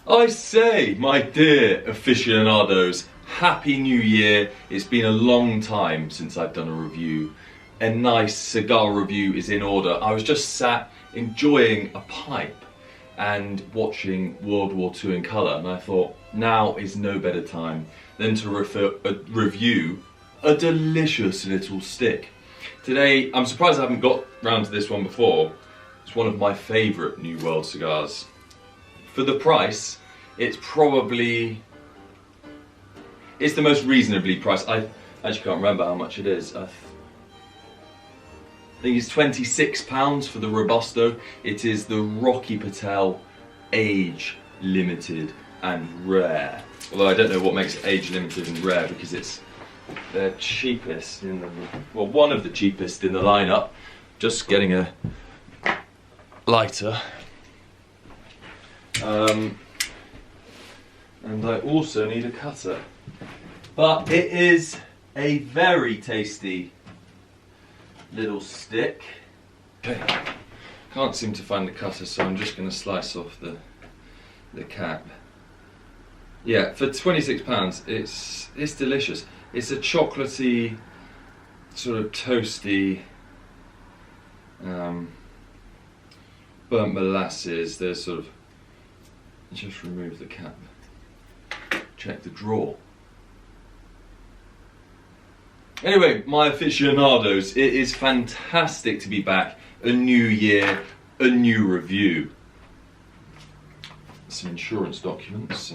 I say, my dear aficionados, Happy New Year. It's been a long time since I've done a review. A nice cigar review is in order. I was just sat enjoying a pipe and watching World War II in colour, and I thought now is no better time than to review a delicious little stick. Today, I'm surprised I haven't got round to this one before. It's one of my favourite New World cigars. For the price, it's the most reasonably priced. I actually can't remember how much it is. I think it's £26 for the Robusto. It is the Rocky Patel age limited and rare. Although I don't know what makes it age limited and rare, because it's the cheapest in the, well, one of the cheapest in the lineup. Just getting a lighter. And I also need a cutter. But it is a very tasty little stick. Okay, can't seem to find the cutter, so I'm just going to slice off the cap. Yeah, for £26, it's delicious. It's a chocolatey, sort of toasty, burnt molasses. There's sort of, just remove the cap. Check the drawer. Anyway, my aficionados, it is fantastic to be back. A new year, a new review. Some insurance documents.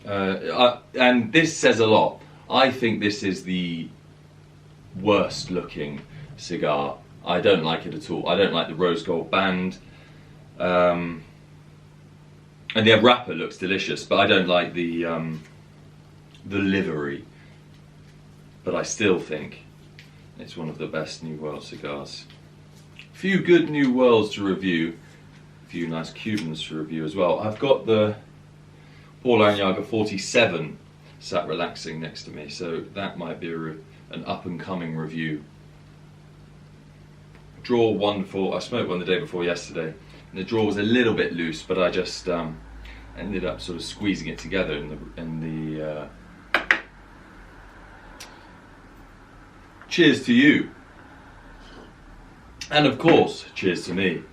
And this says a lot. I think this is the worst looking cigar. I don't like it at all. I don't like the rose gold band. And the wrapper looks delicious, but I don't like the livery. But I still think it's one of the best New World cigars. A few good New Worlds to review, a few nice Cubans to review as well. I've got the Paul Lanyard 47 sat relaxing next to me, so that might be an up and coming review. Drawer wonderful. I smoked one the day before yesterday, and the drawer was a little bit loose, but I just ended up sort of squeezing it together in the cheers to you. And of course, cheers to me.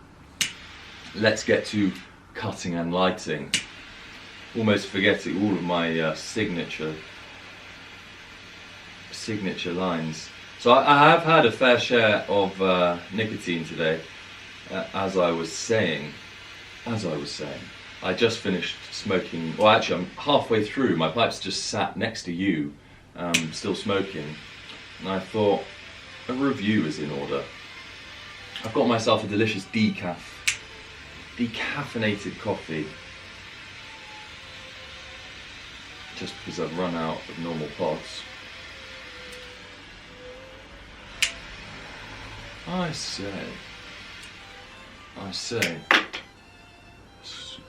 Let's get to cutting and lighting. Almost forgetting all of my signature lines. So I have had a fair share of nicotine today, as I was saying. I just finished smoking, well actually I'm halfway through, my pipe's just sat next to you, still smoking, and I thought a review is in order. I've got myself a delicious decaffeinated coffee, just because I've run out of normal pods. I say,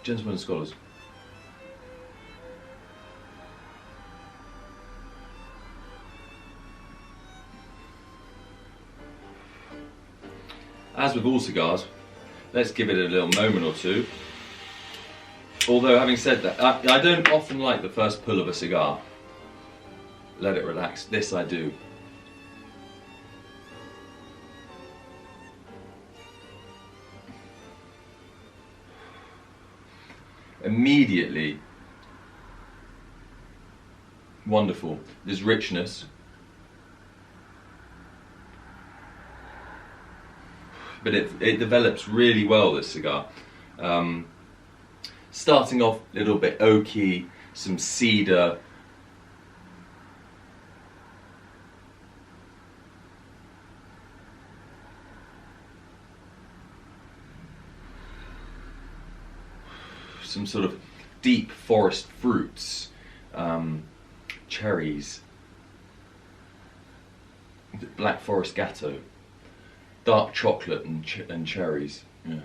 gentlemen and scholars, as with all cigars, let's give it a little moment or two. Although, having said that, I don't often like the first pull of a cigar. Let it relax. This I do. Immediately, wonderful. There's richness, but it develops really well, this cigar. Starting off a little bit oaky, some cedar, some sort of deep forest fruits, cherries, black forest gatto, dark chocolate and cherries. Yeah.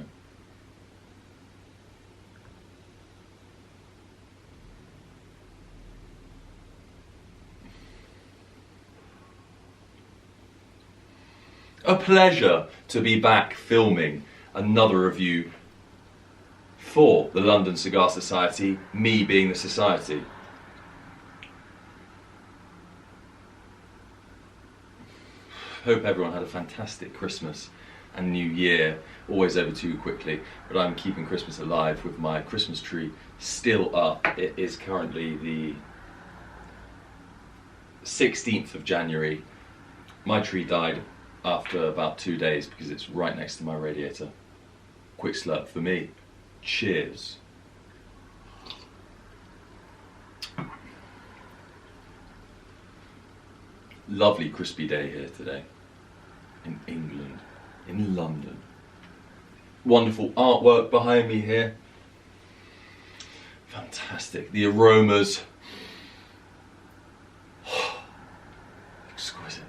A pleasure to be back filming another review for the London Cigar Society, me being the society. Hope everyone had a fantastic Christmas and New Year, always over too quickly, but I'm keeping Christmas alive with my Christmas tree still up. It is currently the 16th of January. My tree died after about 2 days because it's right next to my radiator. Quick slurp for me. Cheers. Lovely crispy day here today in England, in London. Wonderful artwork behind me here. Fantastic. The aromas. Exquisite.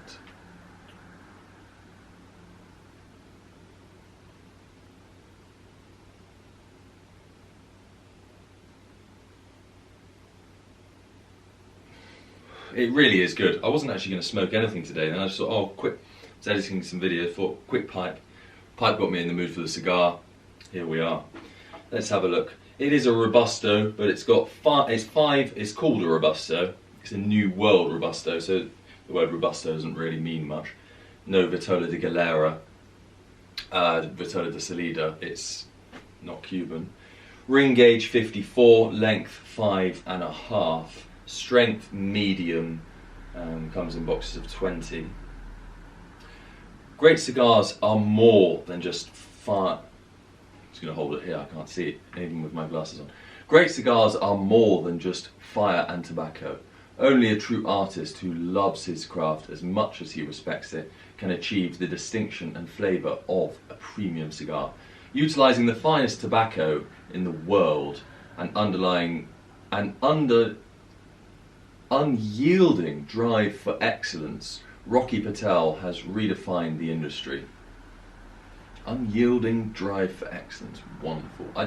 It really is good. I wasn't actually going to smoke anything today, and I just thought, oh, quick. I was editing some videos, thought, quick pipe. Pipe got me in the mood for the cigar. Here we are. Let's have a look. It is a Robusto, but it's got it's called a Robusto. It's a New World Robusto, so the word Robusto doesn't really mean much. No Vitola de Galera, Vitola de Salida, it's not Cuban. Ring gauge 54, length 5.5, strength medium, comes in boxes of 20. Great cigars are more than just fire. I'm just going to hold it here, I can't see it, even with my glasses on. Great cigars are more than just fire and tobacco. Only a true artist who loves his craft as much as he respects it can achieve the distinction and flavour of a premium cigar. Utilising the finest tobacco in the world and unyielding drive for excellence, Rocky Patel has redefined the industry. Unyielding drive for excellence, wonderful. I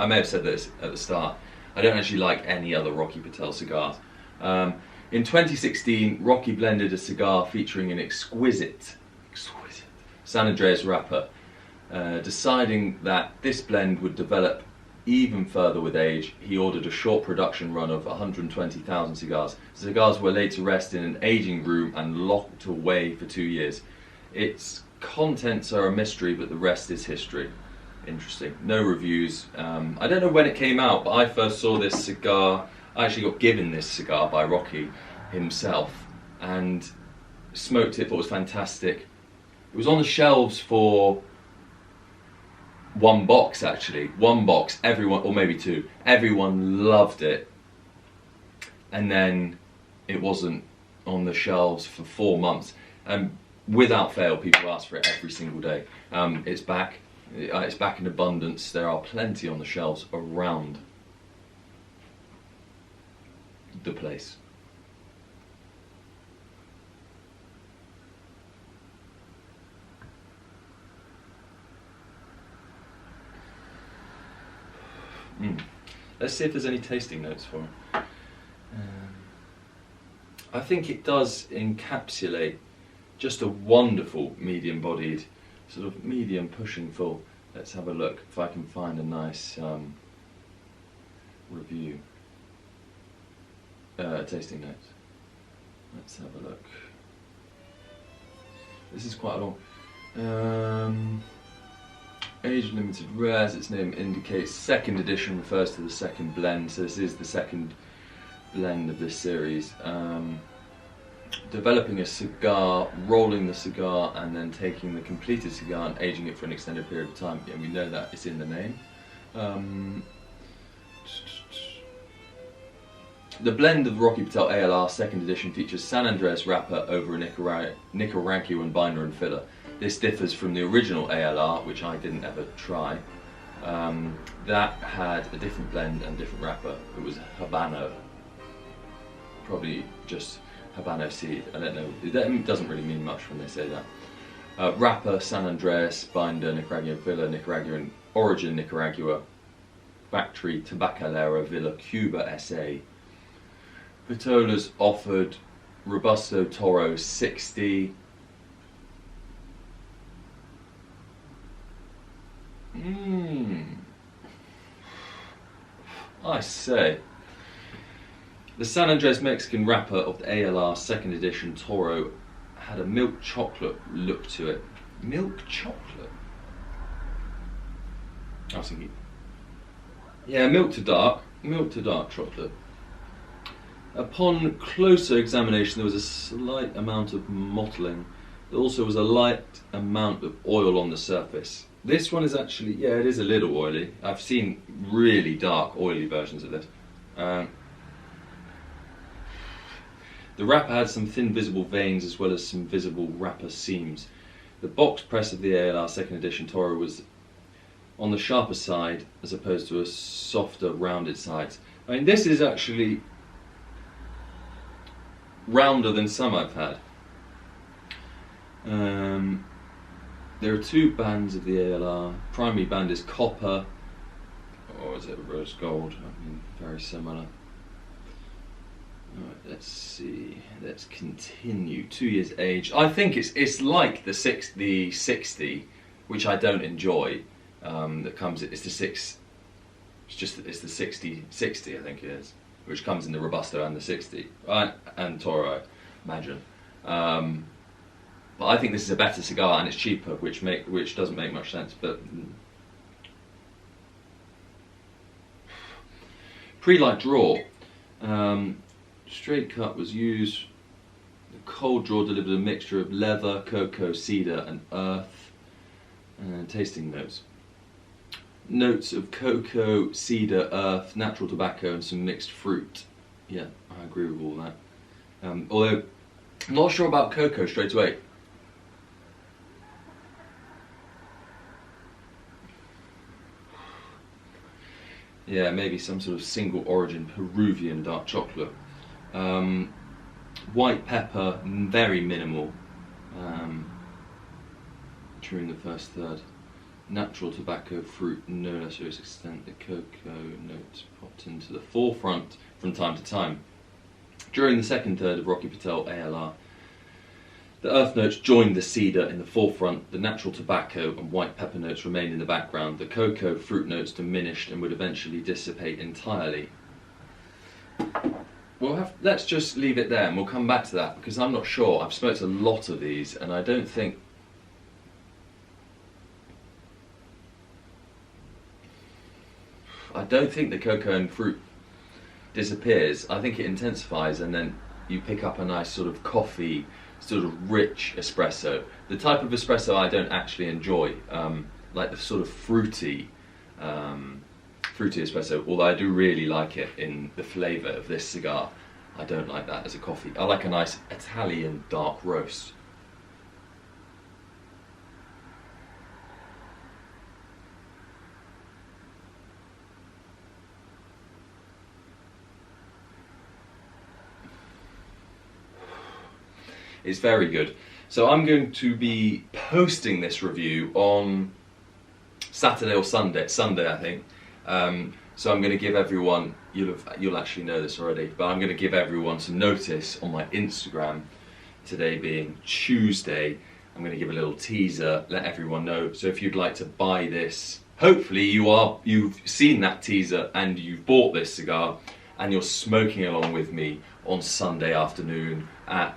may have said this at the start, I don't actually like any other Rocky Patel cigars. In 2016, Rocky blended a cigar featuring an exquisite San Andreas wrapper. Deciding that this blend would develop even further with age, he ordered a short production run of 120,000 cigars. The cigars were laid to rest in an aging room and locked away for 2 years. Its contents are a mystery, but the rest is history. Interesting. No reviews. I don't know when it came out, but I first saw this cigar. I actually got given this cigar by Rocky himself and smoked it, thought it was fantastic. It was on the shelves for one box, actually. One box, everyone, or maybe two. Everyone loved it. And then it wasn't on the shelves for 4 months. And without fail, people ask for it every single day. It's back. It's back in abundance. There are plenty on the shelves around the place. Let's see if there's any tasting notes for it. I think it does encapsulate just a wonderful medium-bodied, sort of medium pushing full. Let's have a look if I can find a nice review. Tasting notes. Let's have a look. This is quite a long. Age limited rare, as its name indicates. Second edition refers to the second blend, so this is the second blend of this series. Developing a cigar, rolling the cigar, and then taking the completed cigar and aging it for an extended period of time. Yeah, we know that it's in the name. The blend of Rocky Patel ALR second edition features San Andreas wrapper over a Nicaraguan binder and filler. This differs from the original ALR, which I didn't ever try. That had a different blend and different wrapper. It was Habano. Probably just Habano seed, I don't know. It doesn't really mean much when they say that. Wrapper, San Andreas, binder, Nicaraguan filler, Nicaraguan origin, Nicaragua. Factory, Tabacalera, Villa, Cuba, SA. Vitolas offered Robusto Toro 60. I say. The San Andres Mexican wrapper of the ALR 2nd edition Toro had a milk chocolate look to it. Milk chocolate? I was thinking, yeah, milk to dark chocolate. Upon closer examination, there was a slight amount of mottling. There also was a light amount of oil on the surface. This one is actually, yeah, it is a little oily. I've seen really dark, oily versions of this. The wrapper had some thin visible veins as well as some visible wrapper seams. The box press of the ALR 2nd edition Toro was on the sharper side as opposed to a softer rounded sides. I mean, this is actually rounder than some I've had. There are two bands of the ALR. Primary band is copper, or is it rose gold? I mean, very similar. Alright, let's see. Let's continue. 2 years age. I think it's like the 60, which I don't enjoy. That comes. It's the 60 I think it is, which comes in the Robusto and the 60 and Toro, I imagine. But I think this is a better cigar and it's cheaper, which doesn't make much sense. But pre-light draw. Straight cut was used. The cold draw delivered a mixture of leather, cocoa, cedar and earth. And tasting notes. Notes of cocoa, cedar, earth, natural tobacco and some mixed fruit. Yeah, I agree with all that. Although, I'm not sure about cocoa straight away. Yeah, maybe some sort of single origin Peruvian dark chocolate. White pepper, very minimal during the first third. Natural tobacco, fruit, no lesser extent. The cocoa notes popped into the forefront from time to time. During the second third of Rocky Patel ALR, the earth notes joined the cedar in the forefront, the natural tobacco and white pepper notes remained in the background, the cocoa fruit notes diminished and would eventually dissipate entirely. Let's just leave it there and we'll come back to that because I'm not sure. I've smoked a lot of these and I don't think the cocoa and fruit disappears. I think it intensifies and then you pick up a nice sort of coffee, sort of rich espresso. The type of espresso I don't actually enjoy, like the sort of fruity espresso, although I do really like it in the flavour of this cigar. I don't like that as a coffee. I like a nice Italian dark roast. It's very good. So I'm going to be posting this review on Saturday or Sunday I think. So I'm going to give everyone, you'll actually know this already, but I'm going to give everyone some notice on my Instagram, today being Tuesday. I'm going to give a little teaser, let everyone know. So if you'd like to buy this, hopefully you've seen that teaser and you've bought this cigar and you're smoking along with me on Sunday afternoon at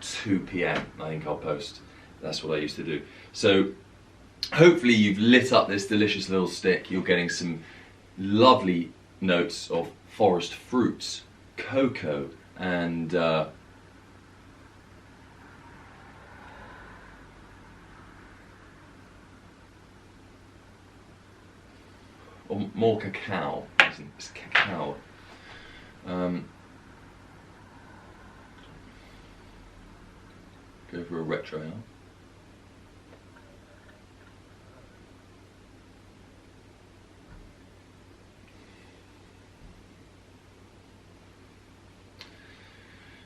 2 PM. I think I'll post. That's what I used to do. So hopefully you've lit up this delicious little stick. You're getting some lovely notes of forest fruits, cocoa, and or more cacao. It's cacao. Go for a retro now.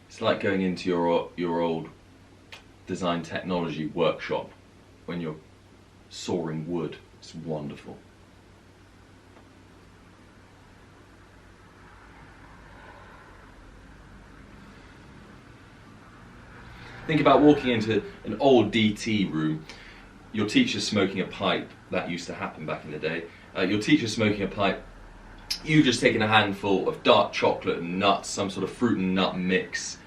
It's like going into your old design technology workshop when you're sawing wood. It's wonderful. Think about walking into an old DT room, your teacher's smoking a pipe. That used to happen back in the day. Your teacher's smoking a pipe You've just taken a handful of dark chocolate and nuts, some sort of fruit and nut mix,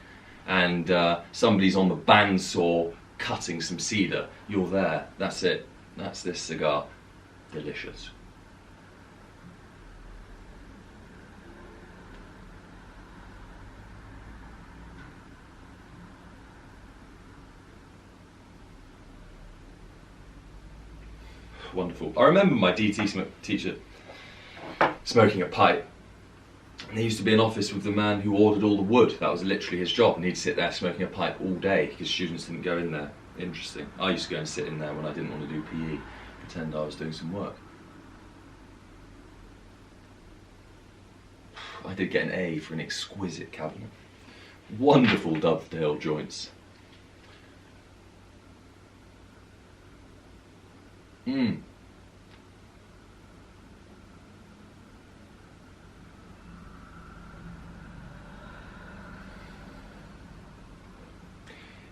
and somebody's on the bandsaw cutting some cedar. You're there. That's it. That's this cigar. Delicious. Wonderful. I remember my DT teacher smoking a pipe. And there used to be an office with the man who ordered all the wood. That was literally his job, and he'd sit there smoking a pipe all day because students didn't go in there. Interesting. I used to go and sit in there when I didn't want to do PE, pretend I was doing some work. I did get an A for an exquisite cabinet. Wonderful dovetail joints.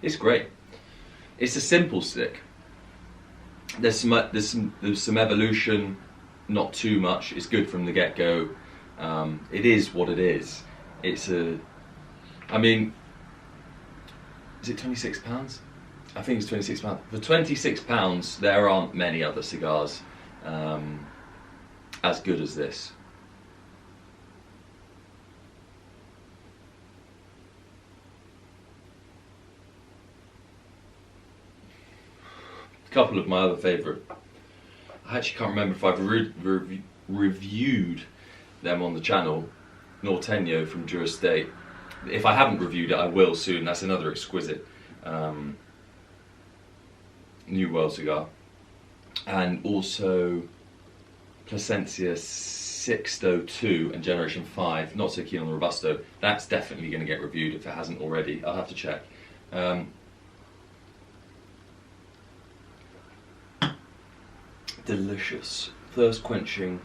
It's great. It's a simple stick. There's some evolution, not too much. It's good from the get-go. It is what it is. It's I mean, is it £26? I think it's £26. For £26, there aren't many other cigars as good as this. A couple of my other favourite. I actually can't remember if I've reviewed them on the channel. Norteño from Dura State. If I haven't reviewed it, I will soon. That's another exquisite New World cigar. And also Plasencia 602 and Generation 5. Not so keen on the Robusto. That's definitely going to get reviewed if it hasn't already. I'll have to check. Delicious, thirst quenching.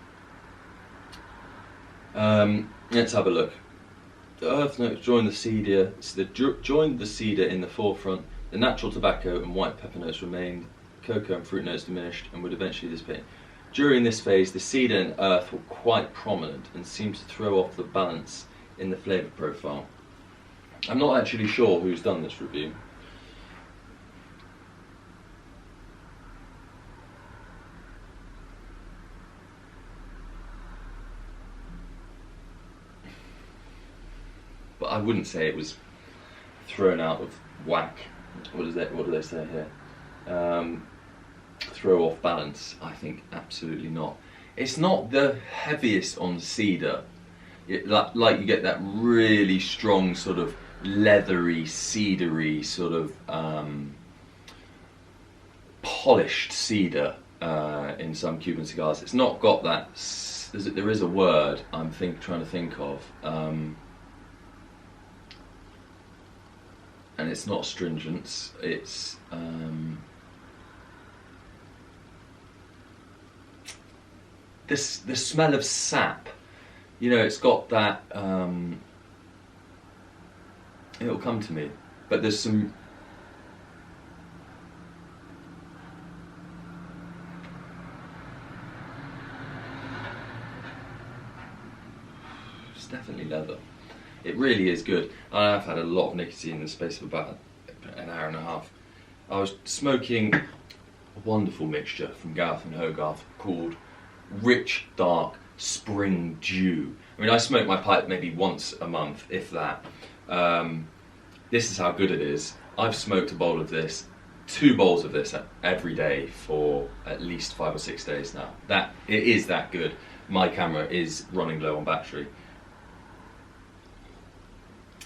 Let's have a look. The earth notes join the cedar. Joined the cedar in the forefront. The natural tobacco and white pepper notes remained. Cocoa and fruit notes diminished and would eventually dissipate. During this phase, the cedar and earth were quite prominent and seemed to throw off the balance in the flavour profile. I'm not actually sure who's done this review. But I wouldn't say it was thrown out of whack. What do they say here? Throw off balance. I think absolutely not. It's not the heaviest on cedar. Like you get that really strong sort of leathery, cedary sort of polished cedar in some Cuban cigars. It's not got that. There is a word I'm trying to think of. And it's not astringent, it's the smell of sap. You know, it's got that, it'll come to me, but there's some, it's definitely leather. It really is good. I've had a lot of nicotine in the space of about an hour and a half. I was smoking a wonderful mixture from Garth and Hogarth called Rich Dark Spring Dew. I mean, I smoke my pipe maybe once a month, if that. This is how good it is. I've smoked a bowl of this, 2 bowls of this every day for at least 5 or 6 days now. It is that good. My camera is running low on battery.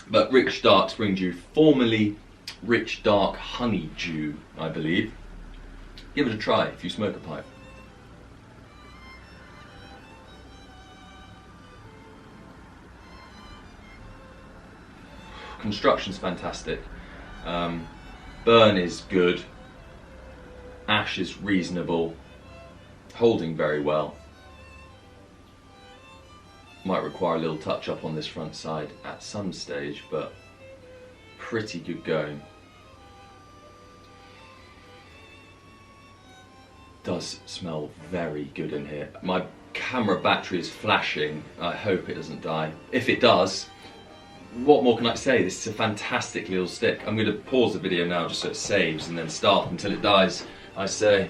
But Rich Dark Spring Dew, formerly Rich Dark Honey Dew, I believe. Give it a try if you smoke a pipe. Construction's fantastic. Burn is good. Ash is reasonable. Holding very well. Might require a little touch up on this front side at some stage, but pretty good going. Does smell very good in here. camera battery is flashing. I hope it doesn't die. If it does, what more can I say? This is a fantastic little stick. I'm going to pause the video now just so it saves and then start until it dies. I say.